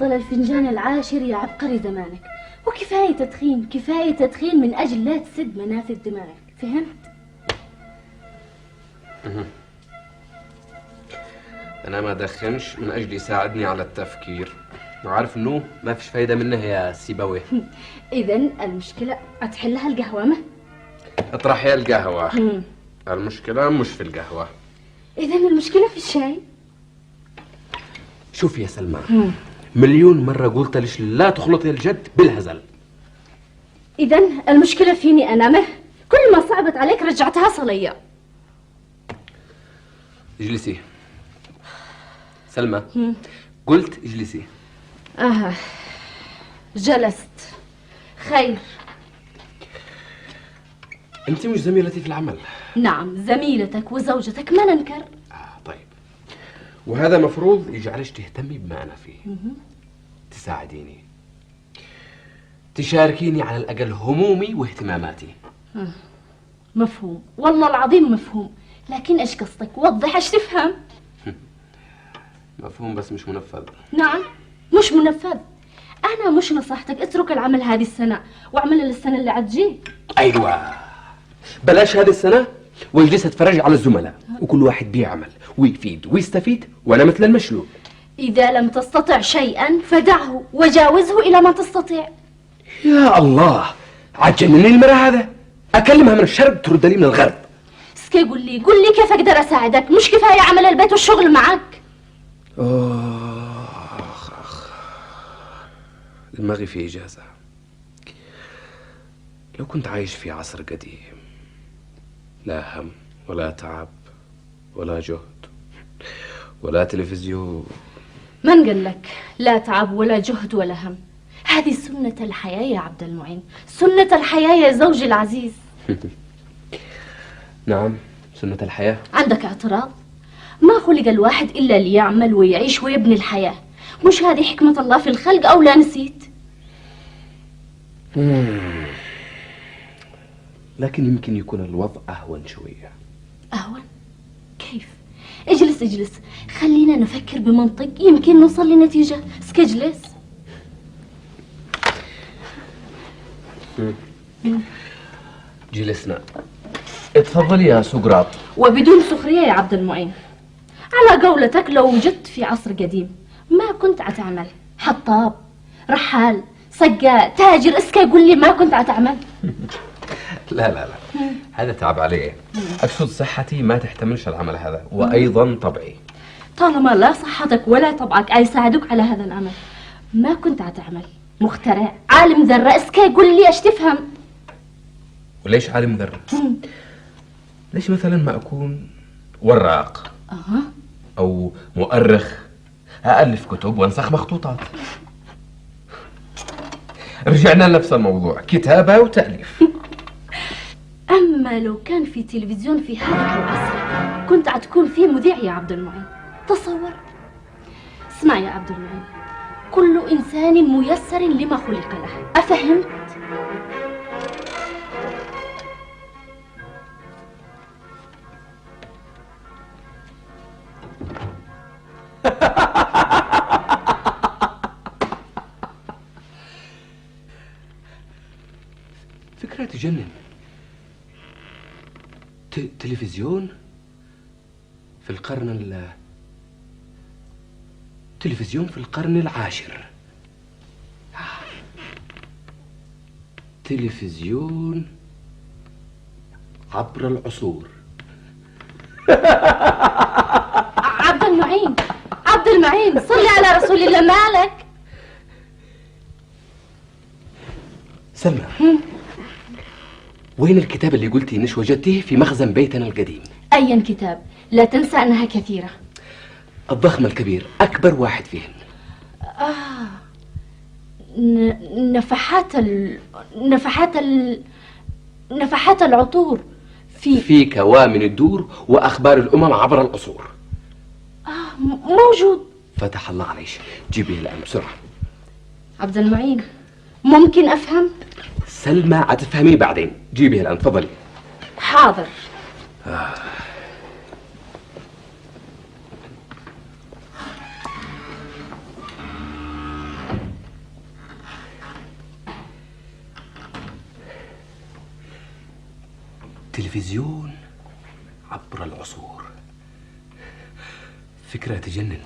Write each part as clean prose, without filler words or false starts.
وصل الفنجان العاشر يا عبقري زمانك، وكفاية تدخين، كفاية تدخين من أجل لا تسد منافذ دماغك، فهمت؟ أنا ما أدخنش من أجل يساعدني على التفكير، وعارف إنه ما فيش فايدة منه يا سيبوي. إذن المشكلة أتحلها القهوة؟ اطرحي القهوة. المشكلة مش في القهوة. إذن المشكلة في الشاي. شوفي يا سلمى، مليون مرة قلت ليش لا تخلطي الجد بالهزل. إذن المشكلة فيني أنا، كل ما صعبت عليك رجعتها صلية. اجلسي سلمى. قلت اجلسي. جلست. خير. انت مش زميلتي في العمل؟ نعم زميلتك وزوجتك، ما ننكر. طيب، وهذا مفروض يجعلش تهتمي بما أنا فيه. تساعديني، تشاركيني على الأقل همومي واهتماماتي. مفهوم، والله العظيم مفهوم، لكن ايش قصدك؟ وضح، ايش تفهم؟ مفهوم بس مش منفذ. نعم مش منفذ. أنا مش نصحتك اترك العمل هذه السنة واعمل السنة اللي عتجي. أيوة، بلاش هذه السنة واجلس اتفرج على الزملاء وكل واحد بيعمل ويفيد ويستفيد وانا مثل المشلول. إذا لم تستطع شيئا فدعه وجاوزه إلى ما تستطيع. يا الله، عجنني المرأة هذا، أكلمها من الشرق ترد لي من الغرب. اسكي قل لي كيف أقدر أساعدك؟ مش كفاية عمل البيت والشغل معك؟ دماغي في إجازة. لو كنت عايش في عصر قديم، لا هم ولا تعب ولا جهد ولا تلفزيون. من قال لك لا تعب ولا جهد ولا هم؟ هذه سنة الحياة يا عبد المعين، سنة الحياة يا زوجي العزيز. نعم، سنة الحياة. عندك اعتراض؟ ما خلق الواحد إلا ليعمل ويعيش ويبني الحياة، مش هذه حكمة الله في الخلق أو لا نسيت؟ لكن يمكن يكون الوضع أهون شوية. أهون؟ كيف؟ اجلس خلينا نفكر بمنطق، يمكن نوصل لنتيجة. اجلس. جلسنا. اتفضلي يا سقراط. وبدون سخرية يا عبد المعين، على قولتك لو وجدت في عصر قديم ما كنت عتعمل؟ حطاب، رحال، سقاء، تاجر، قول لي ما كنت عتعمل؟ لا هذا تعب علي. أقصد صحتي ما تحتملش العمل هذا، وأيضا طبعي. طالما لا صحتك ولا طبعك يساعدوك على هذا العمل ما كنت عتعمل. مخترع، عالم ذرة، قول لي ايش تفهم؟ وليش عالم ذرة؟ ليش مثلا ما أكون وراق أو مؤرخ، أألف كتب وانسخ مخطوطات. رجعنا لنفس الموضوع، كتابة وتأليف. أما لو كان في تلفزيون في هذا العصر كنت عتكون فيه مذيع يا عبد المعين، تصور. اسمع يا عبد المعين، كل إنسان ميسر لما خلق له، أفهمت؟ فكرة تجنن. تلفزيون في القرن تلفزيون في القرن العاشر. تلفزيون عبر العصور. عبد المعين صلي على رسول الله، مالك؟ سلمى، وين الكتاب اللي قلتي انش وجدتيه في مخزن بيتنا القديم؟ أي كتاب؟ لا تنسى أنها كثيرة. الضخم الكبير، أكبر واحد فيهن. نفحات العطور في كوامن الدور وأخبار الأمم عبر العصور. موجود. فتح الله عليش، جيبيه الآن بسرعة. عبد المعين ممكن أفهم؟ سلمى هتفهميه بعدين، جيبيه الآن تفضلي. حاضر. التلفزيون عبر العصور، فكرة تجنن.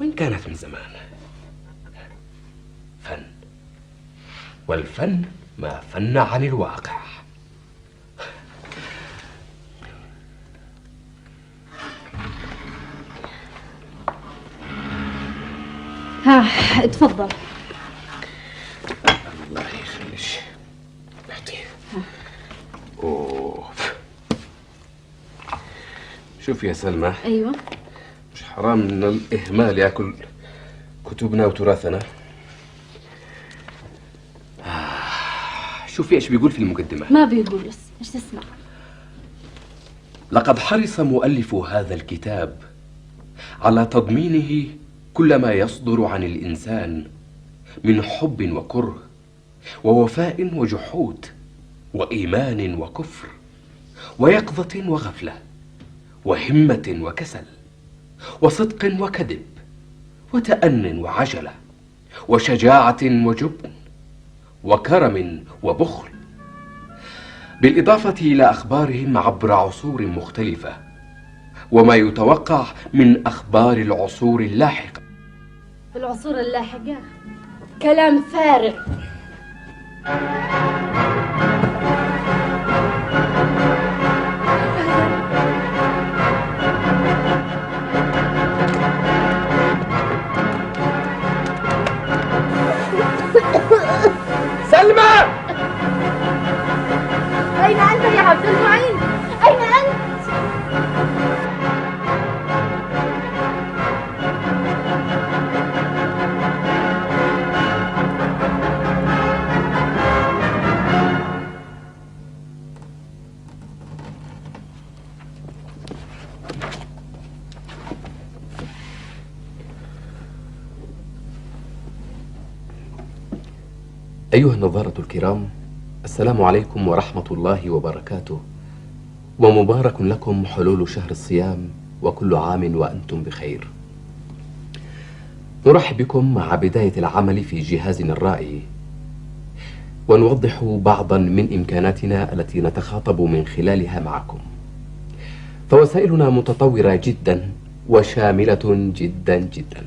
وين كانت من زمان؟ فن، والفن ما فن عن الواقع. اتفضل. الله يخليك. اعطيه. اوه. شوف يا سلمى. ايوه. مش حرام ان الاهمال ياكل كتبنا وتراثنا. شوفي ايش بيقول في المقدمة. ما بيقول لسه، ايش تسمع؟ لقد حرص مؤلف هذا الكتاب على تضمينه كل ما يصدر عن الإنسان من حب وكره، ووفاء وجحود، وإيمان وكفر، ويقظة وغفلة، وهمة وكسل، وصدق وكذب، وتأن وعجلة، وشجاعة وجبن، وكرم وبخل، بالإضافة إلى أخبارهم عبر عصور مختلفة، وما يتوقع من أخبار العصور اللاحقة. العصور اللاحقة كلام فارغ. سلمى! أين أنت يا عبد المعين؟ أين أنت؟ أيها النظارة الكرام، السلام عليكم ورحمة الله وبركاته، ومبارك لكم حلول شهر الصيام، وكل عام وأنتم بخير. نرحب بكم مع بداية العمل في جهازنا الرائي، ونوضح بعضا من إمكاناتنا التي نتخاطب من خلالها معكم. فوسائلنا متطورة جدا وشاملة جدا جدا،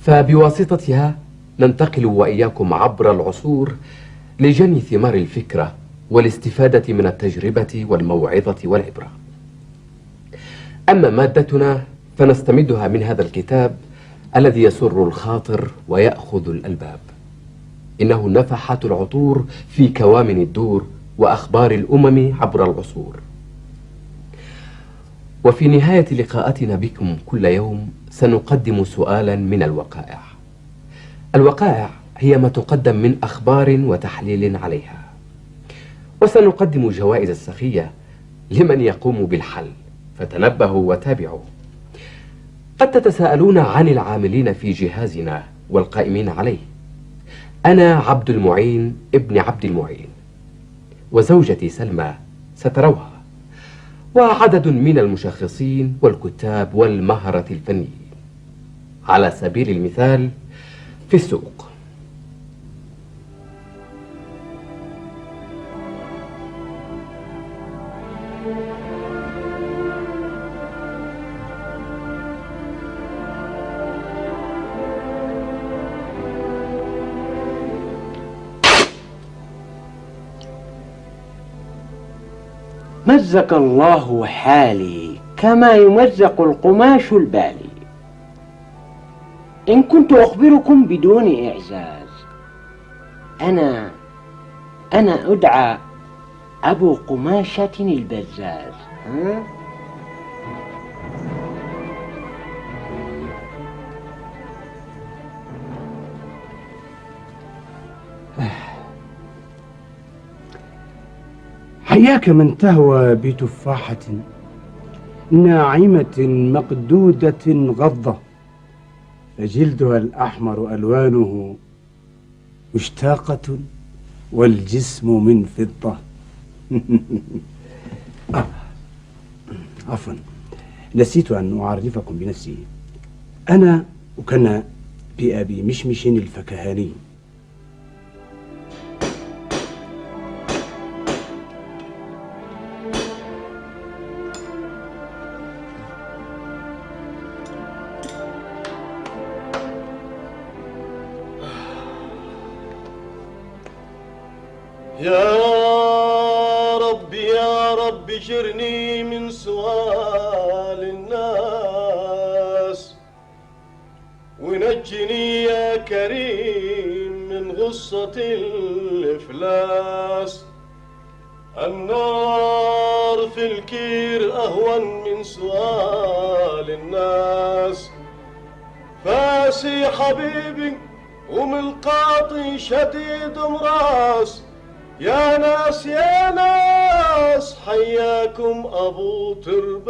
فبواسطتها ننتقل وإياكم عبر العصور لجني ثمار الفكرة والاستفادة من التجربة والموعظة والعبرة. أما مادتنا فنستمدها من هذا الكتاب الذي يسر الخاطر ويأخذ الألباب. إنه نفحات العطور في كوامن الدور وأخبار الأمم عبر العصور. وفي نهاية لقاءاتنا بكم كل يوم سنقدم سؤالا من الوقائع. الوقائع هي ما تقدم من أخبار وتحليل عليها، وسنقدم جوائز السخية لمن يقوم بالحل، فتنبهوا وتابعوا. قد تتساءلون عن العاملين في جهازنا والقائمين عليه. أنا عبد المعين ابن عبد المعين، وزوجتي سلمى ستروها، وعدد من المشخصين والكتاب والمهرة الفنيين، على سبيل المثال في السوق. مزق الله حالي كما يمزق القماش البالي. إن كنت أخبركم بدون إعزاز، أنا أدعى أبو قماشة البزاز. حياك من تهوى بتفاحة ناعمة مقدودة غضة، فجلدها الأحمر ألوانه مشتاقة والجسم من فضة. عفوا، نسيت أن أعرفكم بنفسي. أنا أكنى بأبي مشمش الفكهاني. يا رب يا رب جرني من سؤال الناس، ونجني يا كريم من غصة الإفلاس. النار في الكير أهون من سؤال الناس. فاسي حبيبي ومن القاضي شديد مراس. يا ناس يا ناس حياكم أبو ترباس.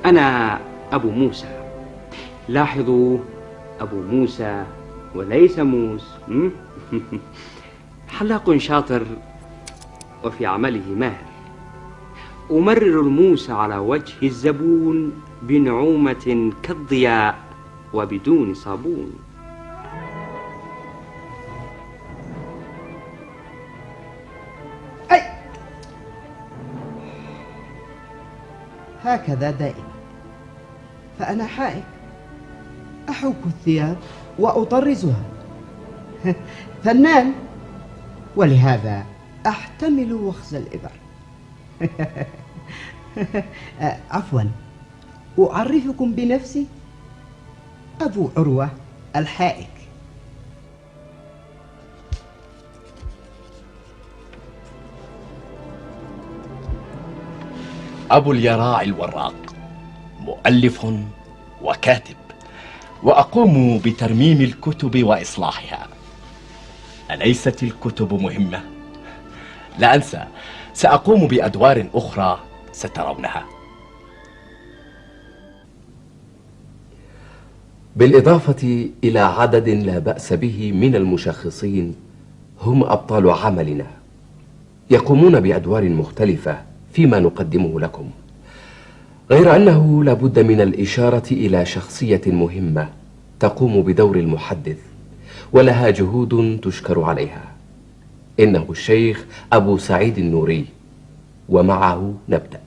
أنا أبو موسى. لاحظوا، أبو موسى وليس موس. حلاق شاطر وفي عمله ماهر. أمرر الموس على وجه الزبون بنعومة كالضياء وبدون صابون. أي هكذا دائما، فأنا حائك أحك الثياب وأطرزها. فنان، ولهذا أحتمل وخز الإبر. عفوا، أعرفكم بنفسي، أبو عروة الحائك. أبو اليراع الوراق، مؤلف وكاتب، وأقوم بترميم الكتب وإصلاحها. أليست الكتب مهمة؟ لا أنسى، سأقوم بأدوار أخرى سترونها. بالإضافة إلى عدد لا بأس به من المشخصين هم أبطال عملنا، يقومون بأدوار مختلفة فيما نقدمه لكم، غير أنه لابد من الإشارة إلى شخصية مهمة تقوم بدور المحدث ولها جهود تشكر عليها. إنه الشيخ أبو سعيد النوري، ومعه نبدأ.